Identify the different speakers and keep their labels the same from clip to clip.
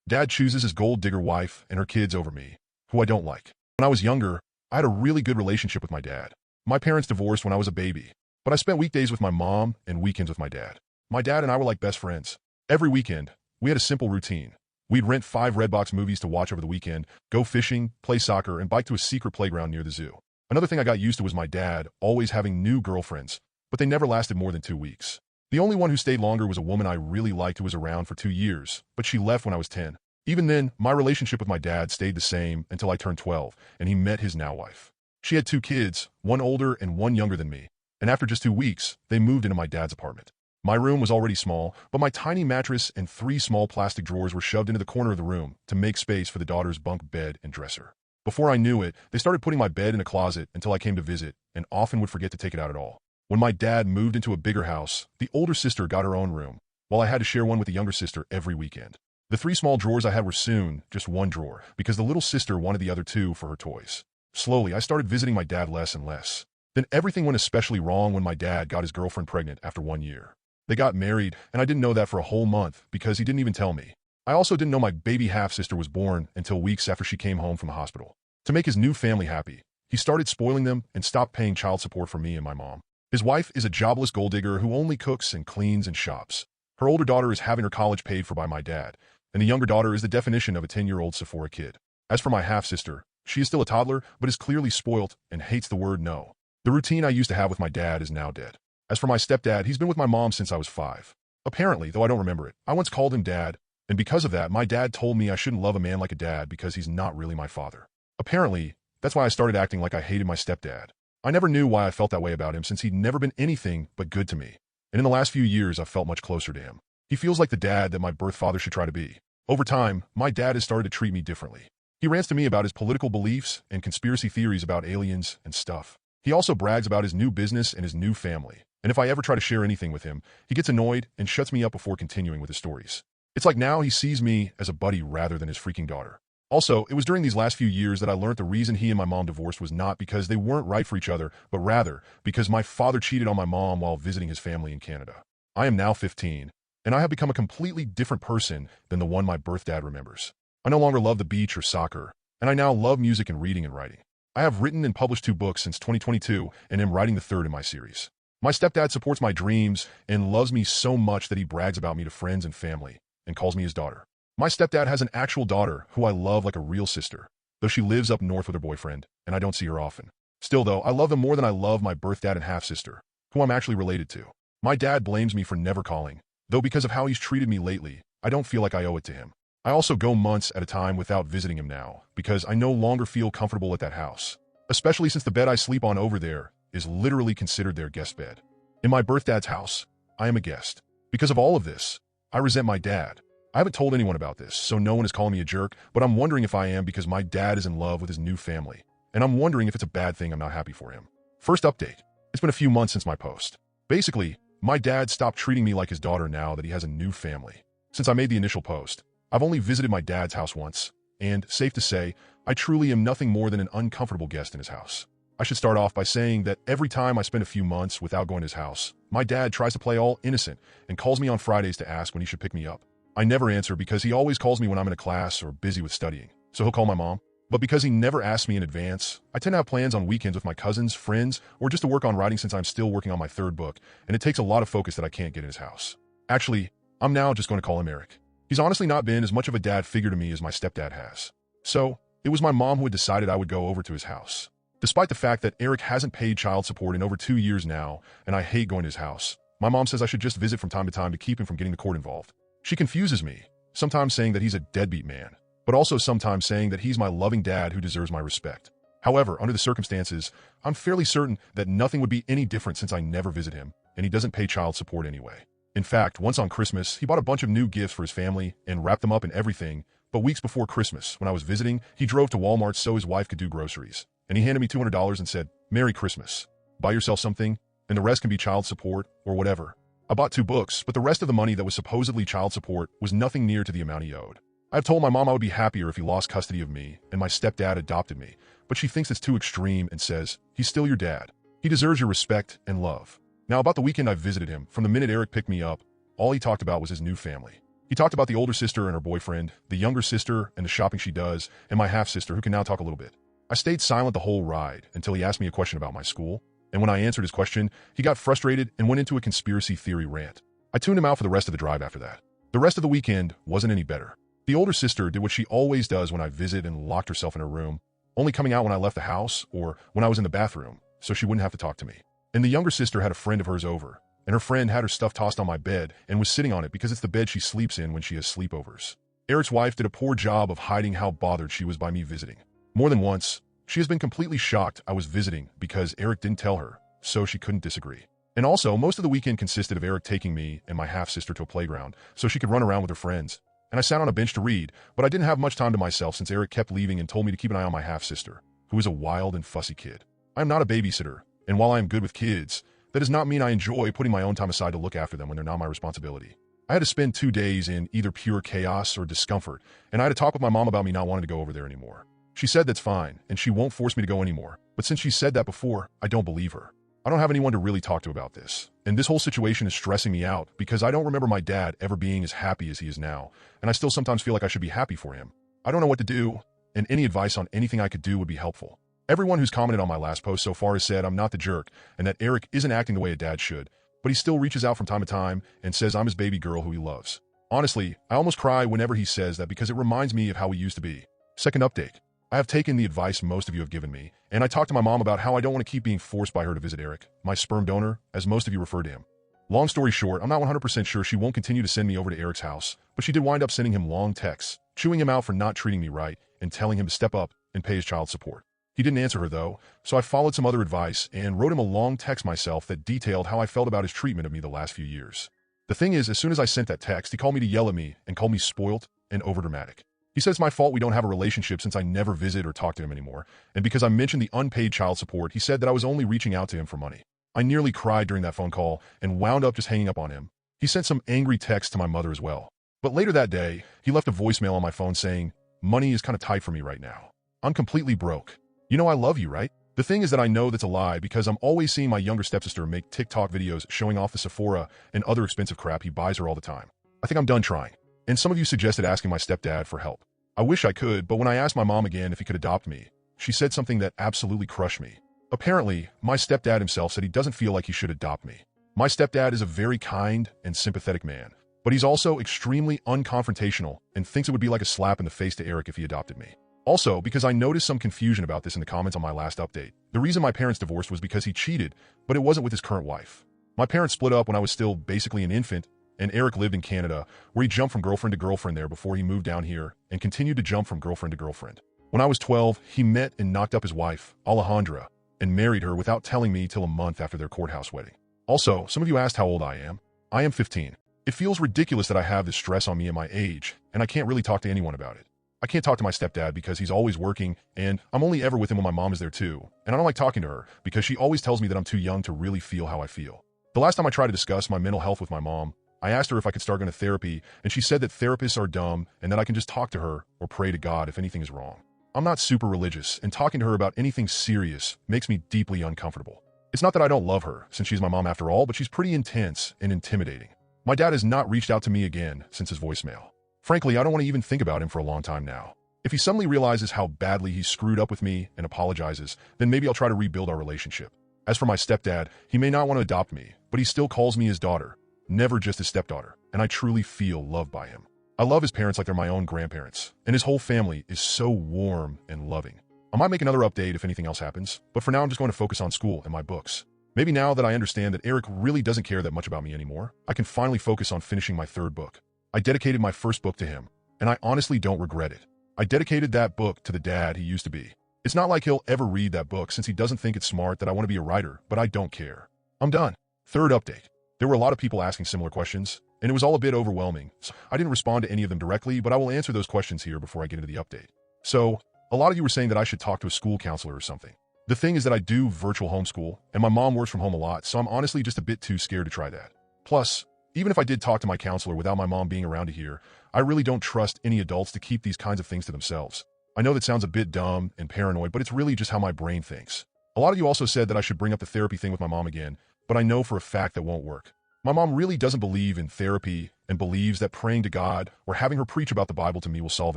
Speaker 1: Dad chooses his gold digger wife and her kids over me, who I don't like. When I was younger, I had a really good relationship with my dad. My parents divorced when I was a baby, but I spent weekdays with my mom and weekends with my dad. My dad and I were like best friends. Every weekend, we had a simple routine. We'd rent 5 Redbox movies to watch over the weekend, go fishing, play soccer, and bike to a secret playground near the zoo. Another thing I got used to was my dad always having new girlfriends, but they never lasted more than 2 weeks. The only one who stayed longer was a woman I really liked who was around for 2 years, but she left when I was 10. Even then, my relationship with my dad stayed the same until I turned 12, and he met his now wife. She had 2 kids, one older and one younger than me, and after just 2 weeks, they moved into my dad's apartment. My room was already small, but my tiny mattress and 3 small plastic drawers were shoved into the corner of the room to make space for the daughter's bunk bed and dresser. Before I knew it, they started putting my bed in a closet until I came to visit, and often would forget to take it out at all. When my dad moved into a bigger house, the older sister got her own room, while I had to share one with the younger sister every weekend. The 3 small drawers I had were soon just one drawer, because the little sister wanted the other 2 for her toys. Slowly, I started visiting my dad less and less. Then everything went especially wrong when my dad got his girlfriend pregnant after 1 year. They got married, and I didn't know that for a whole month because he didn't even tell me. I also didn't know my baby half-sister was born until weeks after she came home from the hospital. To make his new family happy, he started spoiling them and stopped paying child support for me and my mom. His wife is a jobless gold digger who only cooks and cleans and shops. Her older daughter is having her college paid for by my dad, and the younger daughter is the definition of a 10-year-old Sephora kid. As for my half-sister, she is still a toddler, but is clearly spoilt and hates the word no. The routine I used to have with my dad is now dead. As for my stepdad, he's been with my mom since I was 5. Apparently, though I don't remember it, I once called him dad, and because of that, my dad told me I shouldn't love a man like a dad because he's not really my father. Apparently, that's why I started acting like I hated my stepdad. I never knew why I felt that way about him since he'd never been anything but good to me. And in the last few years, I've felt much closer to him. He feels like the dad that my birth father should try to be. Over time, my dad has started to treat me differently. He rants to me about his political beliefs and conspiracy theories about aliens and stuff. He also brags about his new business and his new family. And if I ever try to share anything with him, he gets annoyed and shuts me up before continuing with his stories. It's like now he sees me as a buddy rather than his freaking daughter. Also, it was during these last few years that I learned the reason he and my mom divorced was not because they weren't right for each other, but rather because my father cheated on my mom while visiting his family in Canada. I am now 15, and I have become a completely different person than the one my birth dad remembers. I no longer love the beach or soccer, and I now love music and reading and writing. I have written and published 2 books since 2022 and am writing the 3rd in my series. My stepdad supports my dreams and loves me so much that he brags about me to friends and family and calls me his daughter. My stepdad has an actual daughter who I love like a real sister, though she lives up north with her boyfriend, and I don't see her often. Still though, I love them more than I love my birth dad and half-sister, who I'm actually related to. My dad blames me for never calling, though because of how he's treated me lately, I don't feel like I owe it to him. I also go months at a time without visiting him now, because I no longer feel comfortable at that house, especially since the bed I sleep on over there is literally considered their guest bed. In my birth dad's house, I am a guest. Because of all of this, I resent my dad. I haven't told anyone about this, so no one is calling me a jerk, but I'm wondering if I am because my dad is in love with his new family, and I'm wondering if it's a bad thing I'm not happy for him. First update. It's been a few months since my post. Basically, my dad stopped treating me like his daughter now that he has a new family. Since I made the initial post, I've only visited my dad's house once, and, safe to say, I truly am nothing more than an uncomfortable guest in his house. I should start off by saying that every time I spend a few months without going to his house, my dad tries to play all innocent and calls me on Fridays to ask when he should pick me up. I never answer because he always calls me when I'm in a class or busy with studying, so he'll call my mom. But because he never asks me in advance, I tend to have plans on weekends with my cousins, friends, or just to work on writing since I'm still working on my 3rd book, and it takes a lot of focus that I can't get in his house. Actually, I'm now just going to call him Eric. He's honestly not been as much of a dad figure to me as my stepdad has. So, it was my mom who had decided I would go over to his house. Despite the fact that Eric hasn't paid child support in over 2 years now, and I hate going to his house, my mom says I should just visit from time to time to keep him from getting the court involved. She confuses me, sometimes saying that he's a deadbeat man, but also sometimes saying that he's my loving dad who deserves my respect. However, under the circumstances, I'm fairly certain that nothing would be any different since I never visit him, and he doesn't pay child support anyway. In fact, once on Christmas, he bought a bunch of new gifts for his family and wrapped them up in everything, but weeks before Christmas, when I was visiting, he drove to Walmart so his wife could do groceries, and he handed me $200 and said, "Merry Christmas. Buy yourself something, and the rest can be child support or whatever." I bought 2 books, but the rest of the money that was supposedly child support was nothing near to the amount he owed. I've told my mom I would be happier if he lost custody of me and my stepdad adopted me, but she thinks it's too extreme and says, "He's still your dad. He deserves your respect and love." Now, about the weekend I visited him, from the minute Eric picked me up, all he talked about was his new family. He talked about the older sister and her boyfriend, the younger sister and the shopping she does, and my half-sister who can now talk a little bit. I stayed silent the whole ride until he asked me a question about my school, and when I answered his question, he got frustrated and went into a conspiracy theory rant. I tuned him out for the rest of the drive after that. The rest of the weekend wasn't any better. The older sister did what she always does when I visit and locked herself in her room, only coming out when I left the house or when I was in the bathroom, so she wouldn't have to talk to me. And the younger sister had a friend of hers over, and her friend had her stuff tossed on my bed and was sitting on it because it's the bed she sleeps in when she has sleepovers. Eric's wife did a poor job of hiding how bothered she was by me visiting. More than once, she has been completely shocked I was visiting because Eric didn't tell her, so she couldn't disagree. And also, most of the weekend consisted of Eric taking me and my half-sister to a playground so she could run around with her friends. And I sat on a bench to read, but I didn't have much time to myself since Eric kept leaving and told me to keep an eye on my half-sister, who is a wild and fussy kid. I am not a babysitter, and while I am good with kids, that does not mean I enjoy putting my own time aside to look after them when they're not my responsibility. I had to spend 2 days in either pure chaos or discomfort, and I had to talk with my mom about me not wanting to go over there anymore. She said that's fine, and she won't force me to go anymore, but since she said that before, I don't believe her. I don't have anyone to really talk to about this, and this whole situation is stressing me out because I don't remember my dad ever being as happy as he is now, and I still sometimes feel like I should be happy for him. I don't know what to do, and any advice on anything I could do would be helpful. Everyone who's commented on my last post so far has said I'm not the jerk and that Eric isn't acting the way a dad should, but he still reaches out from time to time and says I'm his baby girl who he loves. Honestly, I almost cry whenever he says that because it reminds me of how we used to be. Second update. I have taken the advice most of you have given me, and I talked to my mom about how I don't want to keep being forced by her to visit Eric, my sperm donor, as most of you refer to him. Long story short, I'm not 100% sure she won't continue to send me over to Eric's house, but she did wind up sending him long texts, chewing him out for not treating me right, and telling him to step up and pay his child support. He didn't answer her though, so I followed some other advice and wrote him a long text myself that detailed how I felt about his treatment of me the last few years. The thing is, as soon as I sent that text, he called me to yell at me and called me spoilt and overdramatic. He says it's my fault we don't have a relationship since I never visit or talk to him anymore, and because I mentioned the unpaid child support, he said that I was only reaching out to him for money. I nearly cried during that phone call and wound up just hanging up on him. He sent some angry texts to my mother as well. But later that day, he left a voicemail on my phone saying, "Money is kind of tight for me right now. I'm completely broke. You know I love you, right?" The thing is that I know that's a lie because I'm always seeing my younger stepsister make TikTok videos showing off the Sephora and other expensive crap he buys her all the time. I think I'm done trying. And some of you suggested asking my stepdad for help. I wish I could, but when I asked my mom again if he could adopt me, she said something that absolutely crushed me. Apparently, my stepdad himself said he doesn't feel like he should adopt me. My stepdad is a very kind and sympathetic man, but he's also extremely unconfrontational and thinks it would be like a slap in the face to Eric if he adopted me. Also, because I noticed some confusion about this in the comments on my last update. The reason my parents divorced was because he cheated, but it wasn't with his current wife. My parents split up when I was still basically an infant, and Eric lived in Canada, where he jumped from girlfriend to girlfriend there before he moved down here and continued to jump from girlfriend to girlfriend. When I was 12, he met and knocked up his wife, Alejandra, and married her without telling me till a month after their courthouse wedding. Also, some of you asked how old I am. I am 15. It feels ridiculous that I have this stress on me at my age, and I can't really talk to anyone about it. I can't talk to my stepdad because he's always working, and I'm only ever with him when my mom is there too, and I don't like talking to her because she always tells me that I'm too young to really feel how I feel. The last time I tried to discuss my mental health with my mom, I asked her if I could start going to therapy, and she said that therapists are dumb and that I can just talk to her or pray to God if anything is wrong. I'm not super religious, and talking to her about anything serious makes me deeply uncomfortable. It's not that I don't love her, since she's my mom after all, but she's pretty intense and intimidating. My dad has not reached out to me again since his voicemail. Frankly, I don't want to even think about him for a long time now. If he suddenly realizes how badly he screwed up with me and apologizes, then maybe I'll try to rebuild our relationship. As for my stepdad, he may not want to adopt me, but he still calls me his daughter, never just his stepdaughter, and I truly feel loved by him. I love his parents like they're my own grandparents, and his whole family is so warm and loving. I might make another update if anything else happens, but for now I'm just going to focus on school and my books. Maybe now that I understand that Eric really doesn't care that much about me anymore, I can finally focus on finishing my 3rd book. I dedicated my 1st book to him, and I honestly don't regret it. I dedicated that book to the dad he used to be. It's not like he'll ever read that book since he doesn't think it's smart that I want to be a writer, but I don't care. I'm done. 3rd update. There were a lot of people asking similar questions, and it was all a bit overwhelming, so I didn't respond to any of them directly, but I will answer those questions here before I get into the update. So, a lot of you were saying that I should talk to a school counselor or something. The thing is that I do virtual homeschool, and my mom works from home a lot, so I'm honestly just a bit too scared to try that. Plus, even if I did talk to my counselor without my mom being around to hear, I really don't trust any adults to keep these kinds of things to themselves. I know that sounds a bit dumb and paranoid, but it's really just how my brain thinks. A lot of you also said that I should bring up the therapy thing with my mom again, but I know for a fact that won't work. My mom really doesn't believe in therapy, and believes that praying to God or having her preach about the Bible to me will solve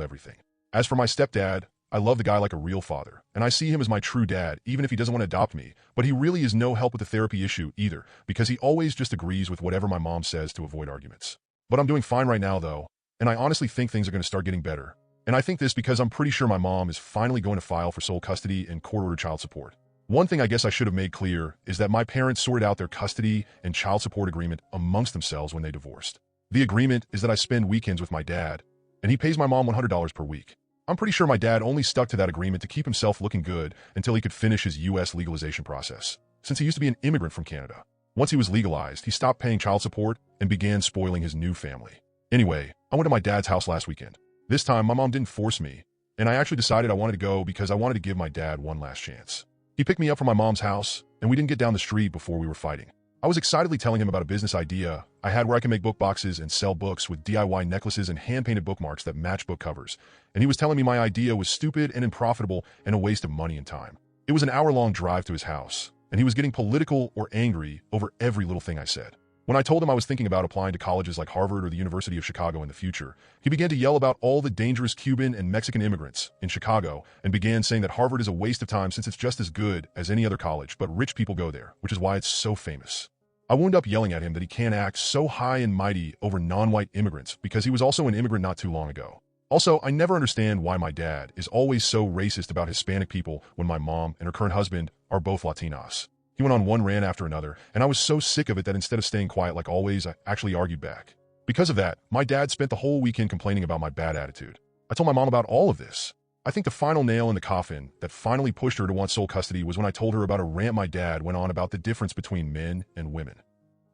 Speaker 1: everything. As for my stepdad, I love the guy like a real father, and I see him as my true dad, even if he doesn't want to adopt me, but he really is no help with the therapy issue either, because he always just agrees with whatever my mom says to avoid arguments. But I'm doing fine right now, though, and I honestly think things are going to start getting better. And I think this because I'm pretty sure my mom is finally going to file for sole custody and court-ordered child support. One thing I guess I should have made clear is that my parents sorted out their custody and child support agreement amongst themselves when they divorced. The agreement is that I spend weekends with my dad, and he pays my mom $100 per week. I'm pretty sure my dad only stuck to that agreement to keep himself looking good until he could finish his U.S. legalization process, since he used to be an immigrant from Canada. Once he was legalized, he stopped paying child support and began spoiling his new family. Anyway, I went to my dad's house last weekend. This time, my mom didn't force me, and I actually decided I wanted to go because I wanted to give my dad one last chance. He picked me up from my mom's house, and we didn't get down the street before we were fighting. I was excitedly telling him about a business idea I had where I can make book boxes and sell books with DIY necklaces and hand-painted bookmarks that match book covers, and he was telling me my idea was stupid and unprofitable and a waste of money and time. It was an hour-long drive to his house, and he was getting political or angry over every little thing I said. When I told him I was thinking about applying to colleges like Harvard or the University of Chicago in the future, he began to yell about all the dangerous Cuban and Mexican immigrants in Chicago and began saying that Harvard is a waste of time since it's just as good as any other college, but rich people go there, which is why it's so famous. I wound up yelling at him that he can't act so high and mighty over non-white immigrants because he was also an immigrant not too long ago. Also, I never understand why my dad is always so racist about Hispanic people when my mom and her current husband are both Latinas. He went on one rant after another, and I was so sick of it that instead of staying quiet like always, I actually argued back. Because of that, my dad spent the whole weekend complaining about my bad attitude. I told my mom about all of this. I think the final nail in the coffin that finally pushed her to want sole custody was when I told her about a rant my dad went on about the difference between men and women.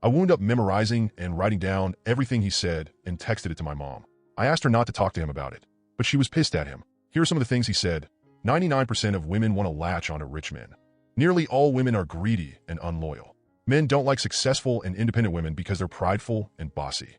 Speaker 1: I wound up memorizing and writing down everything he said and texted it to my mom. I asked her not to talk to him about it, but she was pissed at him. Here are some of the things he said. 99% of women want to latch onto rich men. Nearly all women are greedy and unloyal. Men don't like successful and independent women because they're prideful and bossy.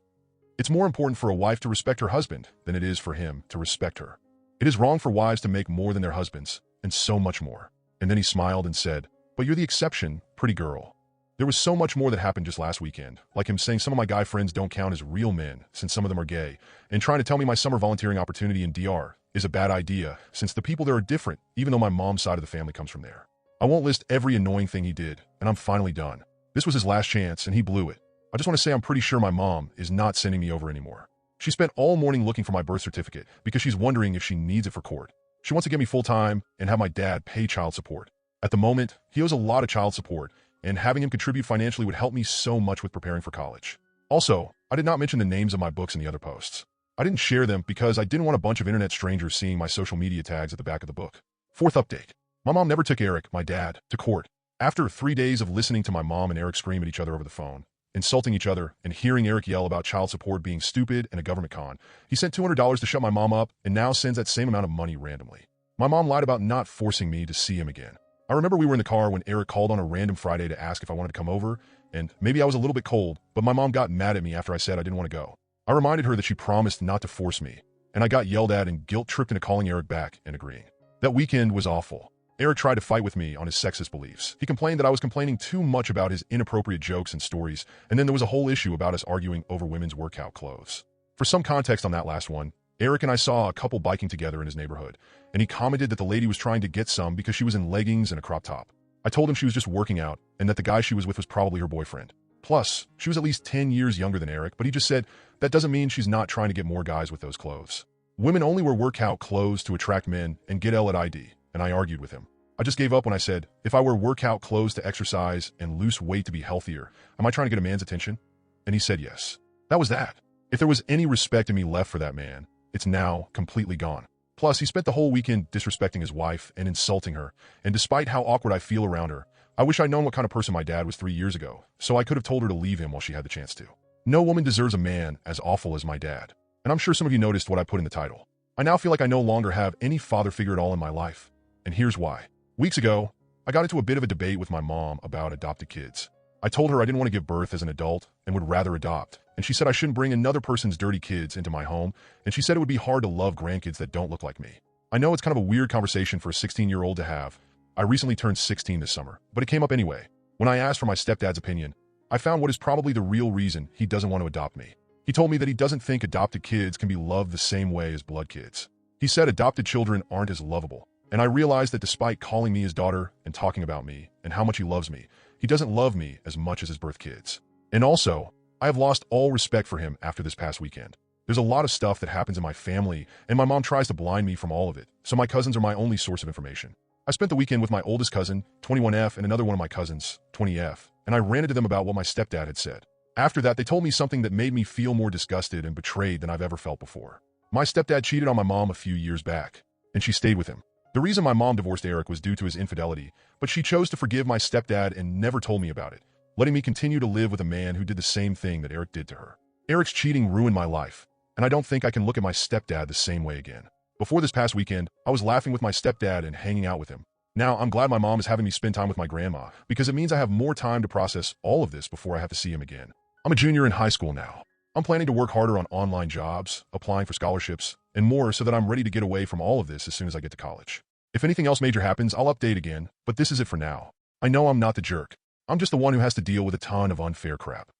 Speaker 1: It's more important for a wife to respect her husband than it is for him to respect her. It is wrong for wives to make more than their husbands, and so much more. And then he smiled and said, "But you're the exception, pretty girl." There was so much more that happened just last weekend, like him saying some of my guy friends don't count as real men since some of them are gay, and trying to tell me my summer volunteering opportunity in DR is a bad idea since the people there are different, even though my mom's side of the family comes from there. I won't list every annoying thing he did, and I'm finally done. This was his last chance, and he blew it. I just want to say I'm pretty sure my mom is not sending me over anymore. She spent all morning looking for my birth certificate because she's wondering if she needs it for court. She wants to get me full-time and have my dad pay child support. At the moment, he owes a lot of child support, and having him contribute financially would help me so much with preparing for college. Also, I did not mention the names of my books in the other posts. I didn't share them because I didn't want a bunch of internet strangers seeing my social media tags at the back of the book. Fourth update. My mom never took Eric, my dad, to court. After 3 days of listening to my mom and Eric scream at each other over the phone, insulting each other, and hearing Eric yell about child support being stupid and a government con, he sent $200 to shut my mom up and now sends that same amount of money randomly. My mom lied about not forcing me to see him again. I remember we were in the car when Eric called on a random Friday to ask if I wanted to come over, and maybe I was a little bit cold, but my mom got mad at me after I said I didn't want to go. I reminded her that she promised not to force me, and I got yelled at and guilt-tripped into calling Eric back and agreeing. That weekend was awful. Eric tried to fight with me on his sexist beliefs. He complained that I was complaining too much about his inappropriate jokes and stories, and then there was a whole issue about us arguing over women's workout clothes. For some context on that last one, Eric and I saw a couple biking together in his neighborhood, and he commented that the lady was trying to get some because she was in leggings and a crop top. I told him she was just working out, and that the guy she was with was probably her boyfriend. Plus, she was at least 10 years younger than Eric, but he just said, that doesn't mean she's not trying to get more guys with those clothes. Women only wear workout clothes to attract men and get L at ID, and I argued with him. I just gave up when I said, if I wear workout clothes to exercise and lose weight to be healthier, am I trying to get a man's attention? And he said yes. That was that. If there was any respect in me left for that man, it's now completely gone. Plus, he spent the whole weekend disrespecting his wife and insulting her, and despite how awkward I feel around her, I wish I'd known what kind of person my dad was 3 years ago, so I could have told her to leave him while she had the chance to. No woman deserves a man as awful as my dad, and I'm sure some of you noticed what I put in the title. I now feel like I no longer have any father figure at all in my life, and here's why. Weeks ago, I got into a bit of a debate with my mom about adopted kids. I told her I didn't want to give birth as an adult and would rather adopt, and she said I shouldn't bring another person's dirty kids into my home, and she said it would be hard to love grandkids that don't look like me. I know it's kind of a weird conversation for a 16-year-old to have. I recently turned 16 this summer, but it came up anyway. When I asked for my stepdad's opinion, I found what is probably the real reason he doesn't want to adopt me. He told me that he doesn't think adopted kids can be loved the same way as blood kids. He said adopted children aren't as lovable, and I realized that despite calling me his daughter and talking about me and how much he loves me, he doesn't love me as much as his birth kids. And also, I have lost all respect for him after this past weekend. There's a lot of stuff that happens in my family, and my mom tries to blind me from all of it, so my cousins are my only source of information. I spent the weekend with my oldest cousin, 21F, and another one of my cousins, 20F, and I ranted to them about what my stepdad had said. After that, they told me something that made me feel more disgusted and betrayed than I've ever felt before. My stepdad cheated on my mom a few years back, and she stayed with him. The reason my mom divorced Eric was due to his infidelity, but she chose to forgive my stepdad and never told me about it, letting me continue to live with a man who did the same thing that Eric did to her. Eric's cheating ruined my life, and I don't think I can look at my stepdad the same way again. Before this past weekend, I was laughing with my stepdad and hanging out with him. Now, I'm glad my mom is having me spend time with my grandma, because it means I have more time to process all of this before I have to see him again. I'm a junior in high school now. I'm planning to work harder on online jobs, applying for scholarships, and more so that I'm ready to get away from all of this as soon as I get to college. If anything else major happens, I'll update again, but this is it for now. I know I'm not the jerk. I'm just the one who has to deal with a ton of unfair crap.